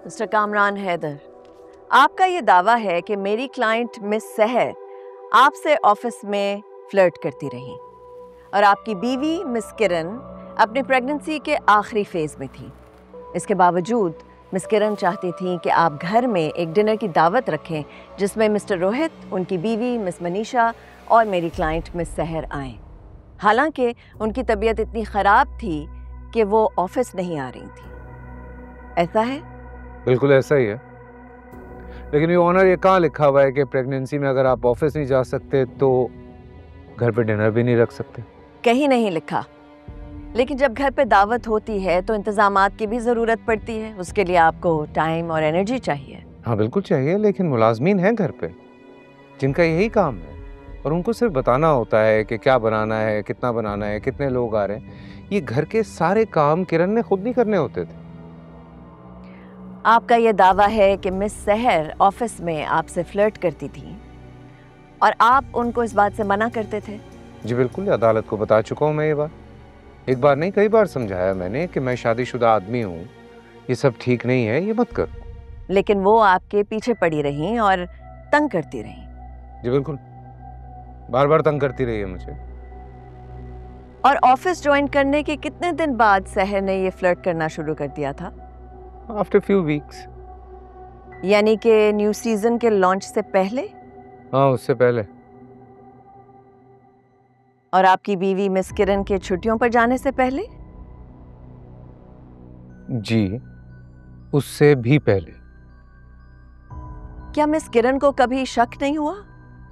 Mister Kamran Haider, आपका ये दावा है कि मेरी क्लाइंट मिस सहर आपसे ऑफिस में फ्लर्ट करती रही और आपकी बीवी मिस किरण अपनी प्रेगनेंसी के आखिरी फेज में थी। इसके बावजूद मिस किरण चाहती थी कि आप घर में एक डिनर की दावत रखें जिसमें मिस्टर रोहित, उनकी बीवी मिस मनीषा और मेरी क्लाइंट मिस सहर आएं। हालांकि उनकी तबीयत इतनी ख़राब थी कि वो ऑफिस नहीं आ रही थी। ऐसा है? बिल्कुल ऐसा ही है, लेकिन ये ऑनर, ये कहाँ लिखा हुआ है कि प्रेगनेंसी में अगर आप ऑफिस नहीं जा सकते तो घर पे डिनर भी नहीं रख सकते? कहीं नहीं लिखा, लेकिन जब घर पे दावत होती है तो इंतजामात की भी ज़रूरत पड़ती है। उसके लिए आपको टाइम और एनर्जी चाहिए। हाँ बिल्कुल चाहिए, लेकिन मुलाजमीन हैं घर पे जिनका यही काम है और उनको सिर्फ बताना होता है कि क्या बनाना है, कितना बनाना है, कितने लोग आ रहे हैं। ये घर के सारे काम किरण ने खुद नहीं करने होते थे। आपका ये दावा है कि मिस सहर ऑफिस में आपसे फ्लर्ट करती थी और आप उनको इस बात से मना करते थे? जी बिल्कुल, अदालत को बता चुका हूँ मैं ये बात। एक बार नहीं, कई बार समझाया मैंने कि मैं शादीशुदा आदमी हूँ, ये सब ठीक नहीं है, ये मत कर। लेकिन वो आपके पीछे पड़ी रही और तंग करती रही। जी बिल्कुल, बार बार तंग करती रही है मुझे। और ऑफिस ज्वाइन करने के कितने दिन बाद सहर ने ये फ्लर्ट करना शुरू कर दिया था? After few weeks. यानी कि न्यू सीजन के लॉन्च से पहले? हाँ, उससे पहले। और आपकी बीवी मिस किरण के छुट्टियों पर जाने से पहले? जी, उससे भी पहले। क्या मिस किरण को कभी शक नहीं हुआ?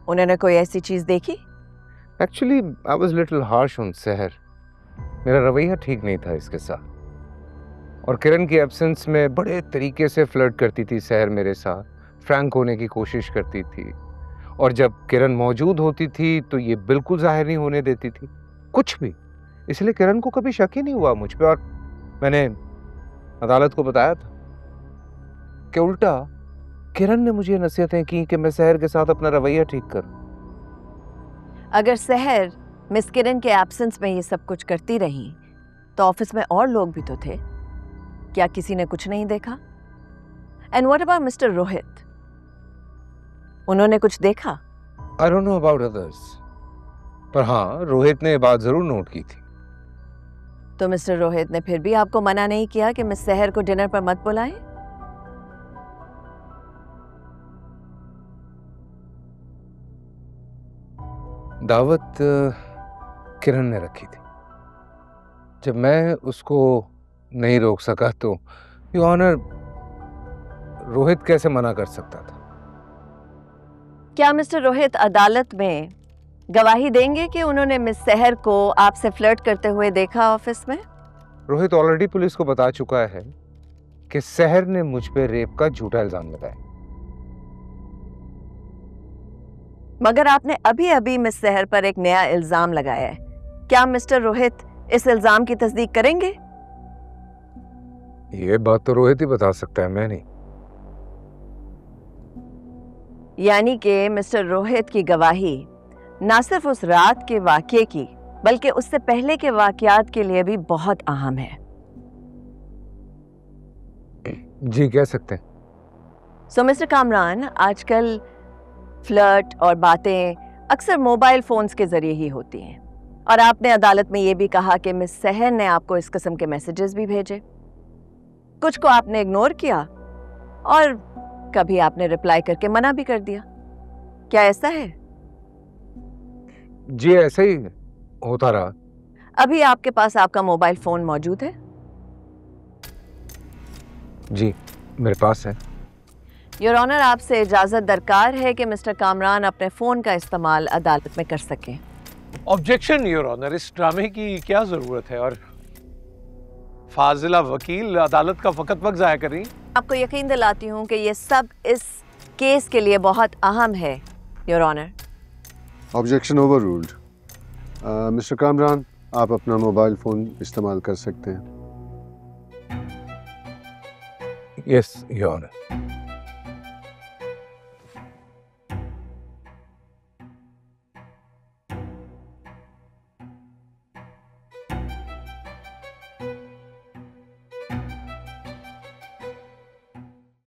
उन्होंने कोई ऐसी चीज देखी? Actually I was little harsh on सहर। मेरा रवैया ठीक नहीं था इसके साथ। और किरण की एब्सेंस में बड़े तरीके से फ्लर्ट करती थी सहर मेरे साथ, फ्रैंक होने की कोशिश करती थी। और जब किरण मौजूद होती थी तो ये बिल्कुल जाहिर नहीं होने देती थी कुछ भी। इसलिए किरण को कभी शक ही नहीं हुआ मुझ पे। और मैंने अदालत को बताया था कि उल्टा किरण ने मुझे नसीहतें की कि मैं सहर के साथ अपना रवैया ठीक करूं। अगर सहर मिस किरण के एब्सेंस में ये सब कुछ करती रही तो ऑफिस में और लोग भी तो थे, क्या किसी ने कुछ नहीं देखा? And what about mister Rohit, उन्होंने कुछ देखा? I don't know about others, पर हाँ, रोहित ने ये बात जरूर नोट की थी। तो मिस्टर रोहित ने फिर भी आपको मना नहीं किया कि मिस सहर को डिनर पर मत बुलाएं? दावत किरण ने रखी थी। जब मैं उसको नहीं रोक सका तो योर ऑनर, रोहित कैसे मना कर सकता था? क्या मिस्टर रोहित अदालत में गवाही देंगे कि उन्होंने मिस सहर को आपसे फ्लर्ट करते हुए देखा ऑफिस में? रोहित ऑलरेडी पुलिस को बता चुका है कि सहर ने मुझ पे रेप का झूठा इल्जाम लगाया। मगर आपने अभी अभी मिस सहर पर एक नया इल्जाम लगाया है। क्या मिस्टर रोहित इस इल्जाम की तस्दीक करेंगे? ये बात तो रोहित ही बता सकता है, मैं नहीं। यानी कि मिस्टर रोहित की गवाही न सिर्फ उस रात के वाकये की बल्कि उससे पहले के वाकयात के लिए भी बहुत अहम है। जी, कह सकते हैं। सो मिस्टर कामरान, आजकल फ्लर्ट और बातें अक्सर मोबाइल फोन्स के जरिए ही होती हैं और आपने अदालत में ये भी कहा कि मिस सहर ने आपको इस किस्म के मैसेजेस भी भेजे। कुछ को आपने इग्नोर किया और कभी आपने रिप्लाई करके मना भी कर दिया। क्या ऐसा है? जी, ऐसा ही होता रहा। अभी आपके पास आपका मोबाइल फोन मौजूद है? जी, मेरे पास है। योर ऑनर, आपसे इजाजत दरकार है कि मिस्टर कामरान अपने फोन का इस्तेमाल अदालत में कर सकें। ऑब्जेक्शन योर ऑनर, इस ड्रामे की क्या जरूरत है? और फाजिला वकील अदालत का वक्त जाया कर रही। आपको यकीन दिलाती हूँ कि ये सब इस केस के लिए बहुत अहम है your honour. Objection overruled. Mister Kamran, आप अपना मोबाइल फ़ोन इस्तेमाल कर सकते हैं। Yes your honour.